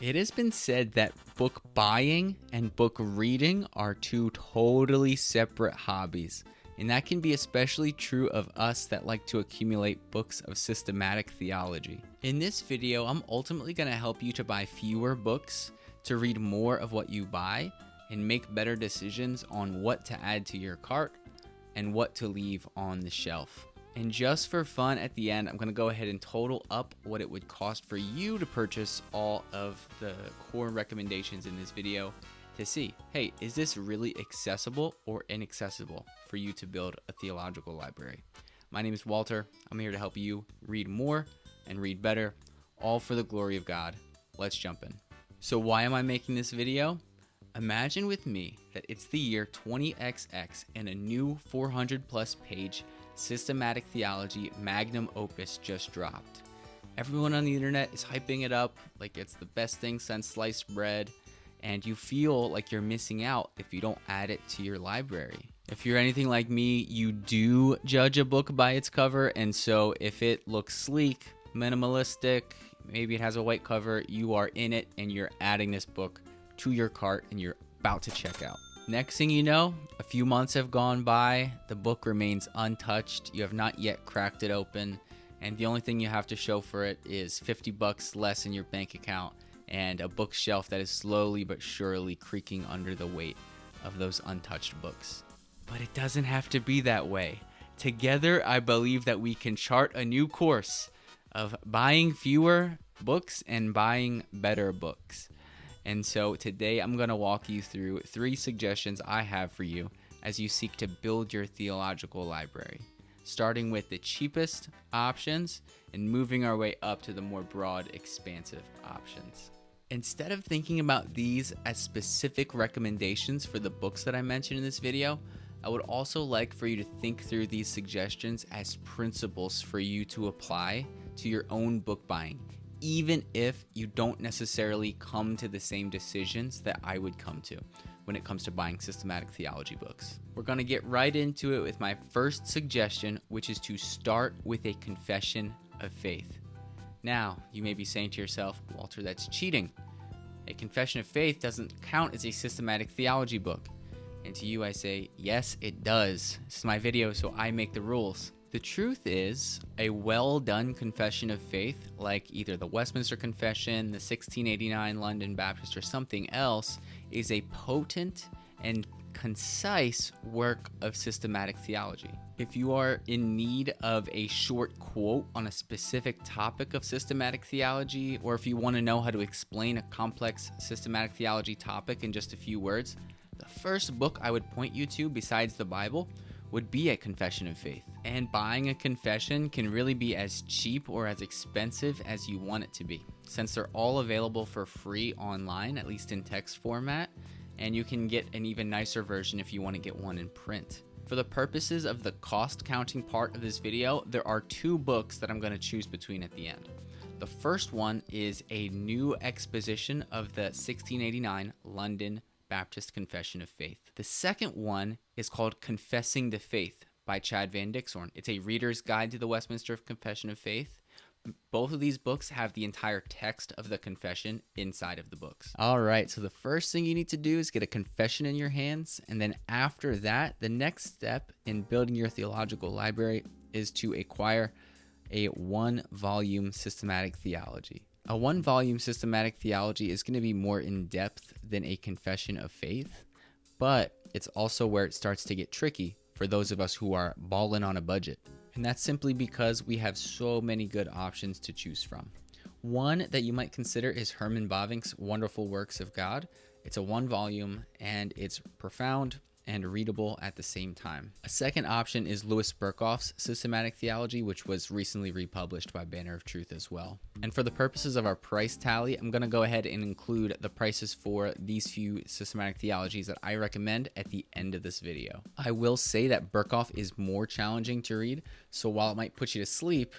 It has been said that book buying and book reading are two totally separate hobbies, and that can be especially true of us that like to accumulate books of systematic theology. In this video, I'm ultimately going to help you to buy fewer books, to read more of what you buy, and make better decisions on what to add to your cart and what to leave on the shelf. And just for fun at the end, I'm going to go ahead and total up what it would cost for you to purchase all of the core recommendations in this video to see, hey, is this really accessible or inaccessible for you to build a theological library? My name is Walter. I'm here to help you read more and read better, all for the glory of God. Let's jump in. So why am I making this video? Imagine with me that it's the year 20XX and a new 400 plus page Systematic Theology magnum opus just dropped. Everyone on the internet is hyping it up like it's the best thing since sliced bread, and you feel like you're missing out if you don't add it to your library. If you're anything like me, you do judge a book by its cover, and so if it looks sleek, minimalistic, maybe it has a white cover, you are in it and you're adding this book to your cart and you're about to check out. Next thing you know, a few months have gone by, the book remains untouched, you have not yet cracked it open, and the only thing you have to show for it is $50 less in your bank account and a bookshelf that is slowly but surely creaking under the weight of those untouched books. But it doesn't have to be that way. Together, I believe that we can chart a new course of buying fewer books and buying better books. And so today I'm going to walk you through 3 suggestions I have for you as you seek to build your theological library, starting with the cheapest options and moving our way up to the more broad, expansive options. Instead of thinking about these as specific recommendations for the books that I mentioned in this video, I would also like for you to think through these suggestions as principles for you to apply to your own book buying, even if you don't necessarily come to the same decisions that I would come to when it comes to buying systematic theology books. We're going to get right into it with my first suggestion, which is to start with a confession of faith. Now, you may be saying to yourself, Walter, that's cheating. A confession of faith doesn't count as a systematic theology book. And to you, I say, yes, it does. This is my video, so I make the rules. The truth is, a well-done confession of faith, like either the Westminster Confession, the 1689 London Baptist, or something else, is a potent and concise work of systematic theology. If you are in need of a short quote on a specific topic of systematic theology, or if you want to know how to explain a complex systematic theology topic in just a few words, the first book I would point you to besides the Bible would be a confession of faith. And buying a confession can really be as cheap or as expensive as you want it to be, since they're all available for free online, at least in text format, and you can get an even nicer version if you want to get one in print. For the purposes of the cost counting part of this video, there are 2 books that I'm going to choose between at the end. The first one is a new exposition of the 1689 London Baptist Confession of Faith. The second one is called Confessing the Faith by Chad Van Dixhorn. It's a reader's guide to the Westminster Confession of Faith. Both of these books have the entire text of the confession inside of the books. All right, so the first thing you need to do is get a confession in your hands, and then after that, the next step in building your theological library is to acquire a 1-volume systematic theology. A 1-volume systematic theology is going to be more in-depth than a confession of faith, but it's also where it starts to get tricky for those of us who are balling on a budget. And that's simply because we have so many good options to choose from. One that you might consider is Herman Bavinck's Wonderful Works of God. It's a 1-volume and it's profound and readable at the same time. A second option is Louis Berkhof's Systematic Theology, which was recently republished by Banner of Truth as well. And for the purposes of our price tally, I'm going to go ahead and include the prices for these few systematic theologies that I recommend at the end of this video. I will say that Berkhof is more challenging to read, so while it might put you to sleep,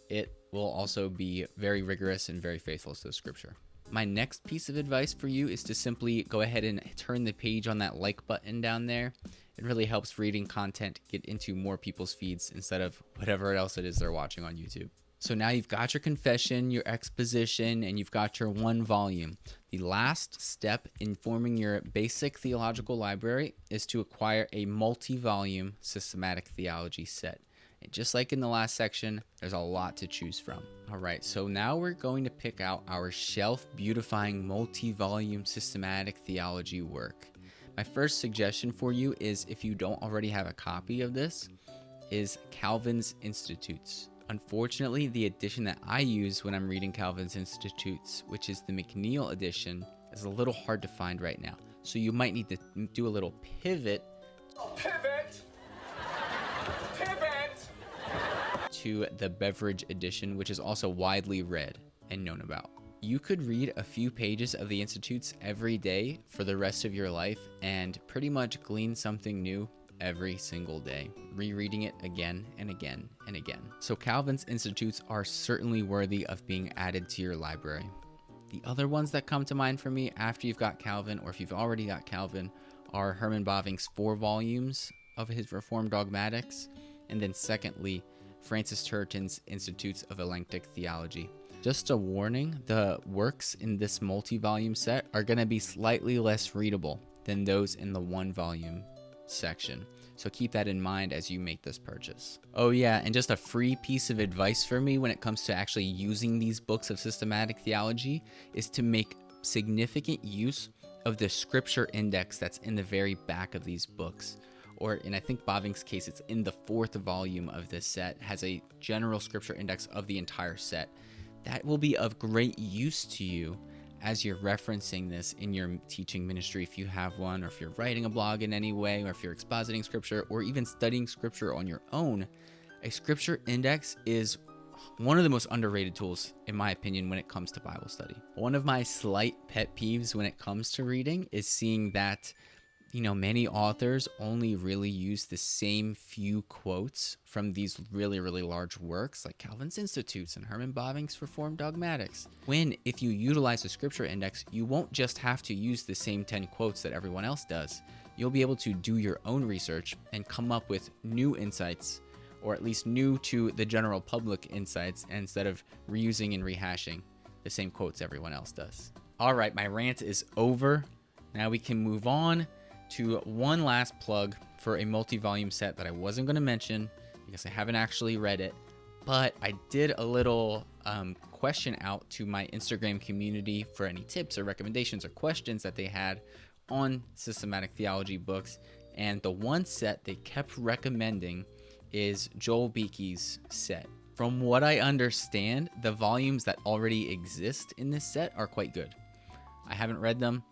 it will also be very rigorous and very faithful to the scripture. My next piece of advice for you is to simply go ahead and turn the page on that like button down there. It really helps reading content get into more people's feeds instead of whatever else it is they're watching on YouTube. So now you've got your confession, your exposition, and you've got your one volume. The last step in forming your basic theological library is to acquire a multi-volume systematic theology set. And just like in the last section, there's a lot to choose from. All right, so now we're going to pick out our shelf-beautifying multi-volume systematic theology work. My first suggestion for you is, if you don't already have a copy of this, is Calvin's Institutes. Unfortunately, the edition that I use when I'm reading Calvin's Institutes, which is the McNeil edition, is a little hard to find right now. So you might need to do a little pivot to the Beveridge edition, which is also widely read and known about. You could read a few pages of the Institutes every day for the rest of your life and pretty much glean something new every single day, rereading it again and again and again. So Calvin's Institutes are certainly worthy of being added to your library. The other ones that come to mind for me after you've got Calvin, or if you've already got Calvin, are Herman Bavinck's 4 volumes of his Reformed Dogmatics, and then secondly, Francis Turretin's Institutes of Eclectic Theology. Just a warning, the works in this multi-volume set are going to be slightly less readable than those in the 1-volume section. So keep that in mind as you make this purchase. Oh yeah, and just a free piece of advice for me when it comes to actually using these books of systematic theology is to make significant use of the scripture index that's in the very back of these books. Or in, I think, Bavinck's case, it's in the 4th volume of this set, has a general scripture index of the entire set. That will be of great use to you as you're referencing this in your teaching ministry, if you have one, or if you're writing a blog in any way, or if you're expositing scripture, or even studying scripture on your own. A scripture index is one of the most underrated tools, in my opinion, when it comes to Bible study. One of my slight pet peeves when it comes to reading is seeing that many authors only really use the same few quotes from these really, really large works like Calvin's Institutes and Herman Bavinck's Reformed Dogmatics. When, if you utilize a scripture index, you won't just have to use the same 10 quotes that everyone else does. You'll be able to do your own research and come up with new insights, or at least new to the general public insights, instead of reusing and rehashing the same quotes everyone else does. All right, my rant is over. Now we can move on to one last plug for a multi-volume set that I wasn't going to mention because I haven't actually read it, but I did a little question out to my Instagram community for any tips or recommendations or questions that they had on systematic theology books, and the one set they kept recommending is Joel Beeke's set. From what I understand, the volumes that already exist in this set are quite good. I haven't read them,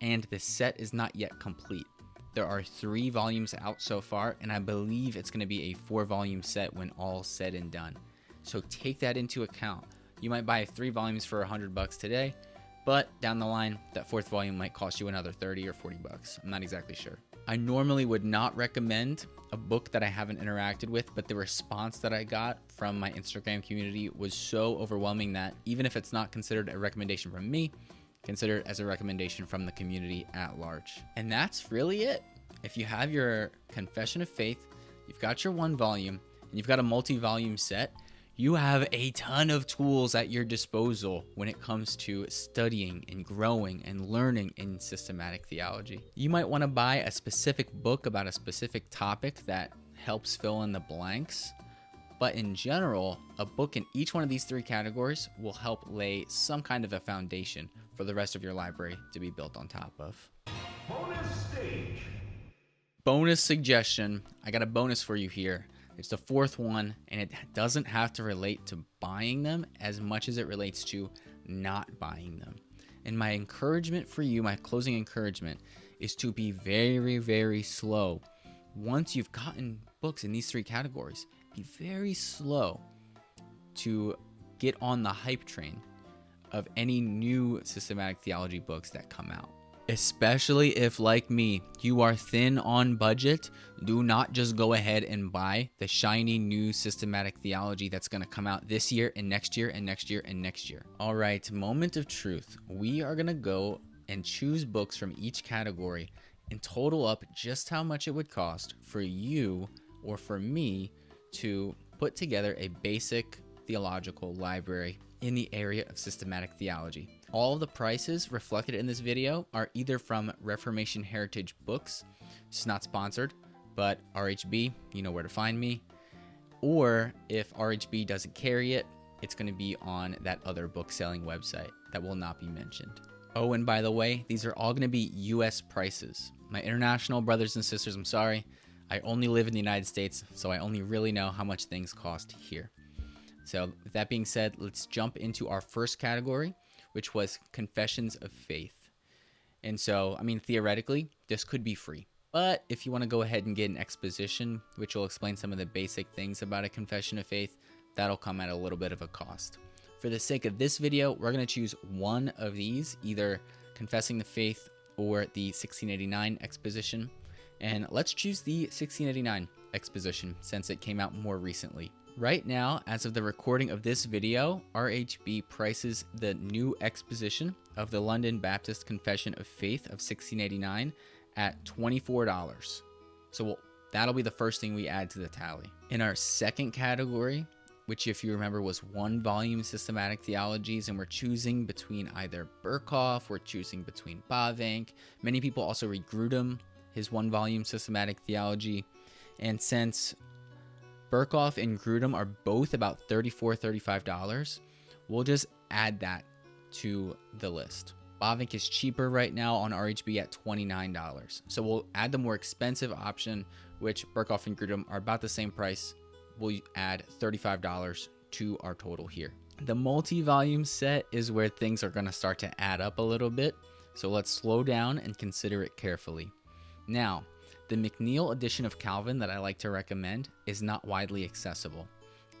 and the set is not yet complete. There are 3 volumes out so far, and I believe it's going to be a 4-volume set when all's said and done. So take that into account. You might buy 3 volumes for $100 today, but down the line, that 4th volume might cost you another $30 or $40. I'm not exactly sure. I normally would not recommend a book that I haven't interacted with, but the response that I got from my Instagram community was so overwhelming that even if it's not considered a recommendation from me, consider it as a recommendation from the community at large. And that's really it. If you have your Confession of Faith, you've got your 1 volume, and you've got a multi-volume set, you have a ton of tools at your disposal when it comes to studying and growing and learning in systematic theology. You might want to buy a specific book about a specific topic that helps fill in the blanks, but in general, a book in each one of these 3 categories will help lay some kind of a foundation for the rest of your library to be built on top of. Bonus stage. Bonus suggestion. I got a bonus for you here. It's the 4th one, and it doesn't have to relate to buying them as much as it relates to not buying them. And my encouragement for you, my closing encouragement, is to be very, very slow. Once you've gotten books in these 3 categories, be very slow to get on the hype train of any new systematic theology books that come out. Especially if, like me, you are thin on budget, do not just go ahead and buy the shiny new systematic theology that's going to come out this year and next year and next year and next year. All right, moment of truth. We are going to go and choose books from each category and total up just how much it would cost for you or for me to put together a basic Theological Library in the area of systematic theology. All of the prices reflected in this video are either from Reformation Heritage Books, it's not sponsored, but RHB, you know where to find me, or if RHB doesn't carry it, it's going to be on that other book selling website that will not be mentioned. Oh, and by the way, these are all going to be US prices. My international brothers and sisters, I'm sorry, I only live in the United States, so I only really know how much things cost here. So with that being said, let's jump into our first category, which was Confessions of Faith. And so, I mean, theoretically, this could be free. But if you want to go ahead and get an exposition, which will explain some of the basic things about a confession of faith, that'll come at a little bit of a cost. For the sake of this video, we're going to choose one of these, either Confessing the Faith or the 1689 exposition. And let's choose the 1689 exposition since it came out more recently. Right now, as of the recording of this video, RHB prices the new exposition of the London Baptist Confession of Faith of 1689 at $24. So that'll be the first thing we add to the tally. In our second category, which if you remember was one volume systematic theologies, and we're choosing between either Berkhoff, we're choosing between Bavinck. Many people also read Grudem, his one volume systematic theology. And since Berkhoff and Grudem are both about $34, $35, we'll just add that to the list. Bavinck is cheaper right now on RHB at $29. So we'll add the more expensive option, which Berkhoff and Grudem are about the same price. We'll add $35 to our total here. The multi-volume set is where things are going to start to add up a little bit. So let's slow down and consider it carefully. Now, the McNeil edition of Calvin that I like to recommend is not widely accessible.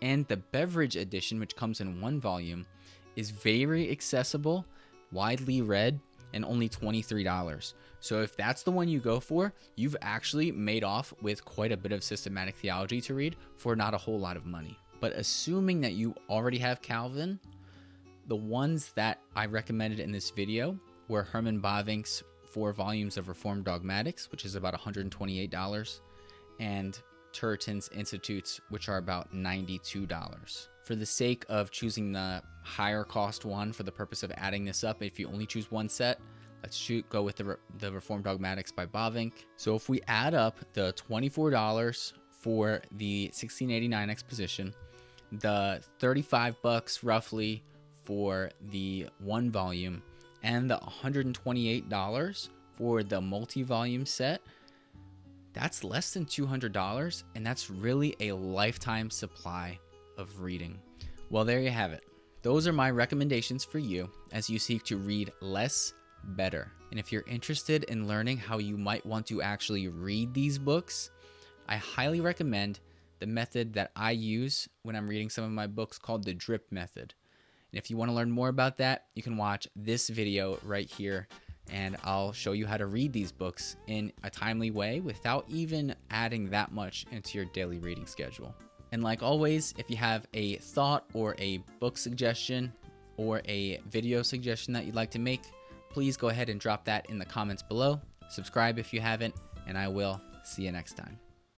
And the Beveridge edition, which comes in one volume, is very accessible, widely read, and only $23. So if that's the one you go for, you've actually made off with quite a bit of systematic theology to read for not a whole lot of money. But assuming that you already have Calvin, the ones that I recommended in this video were Herman Bavinck's 4 volumes of Reformed Dogmatics, which is about $128, and Turretin's Institutes, which are about $92. For the sake of choosing the higher cost one for the purpose of adding this up, if you only choose one set, let's go with the Reformed Dogmatics by Bavinck. So if we add up the $24 for the 1689 exposition, the $35 roughly for the one volume, and the $128 for the multi-volume set, that's less than $200, and that's really a lifetime supply of reading. Well, there you have it. Those are my recommendations for you as you seek to read less, better. And if you're interested in learning how you might want to actually read these books, I highly recommend the method that I use when I'm reading some of my books called the drip method. And if you want to learn more about that, you can watch this video right here, and I'll show you how to read these books in a timely way without even adding that much into your daily reading schedule. And like always, if you have a thought or a book suggestion or a video suggestion that you'd like to make, please go ahead and drop that in the comments below. Subscribe if you haven't, and I will see you next time.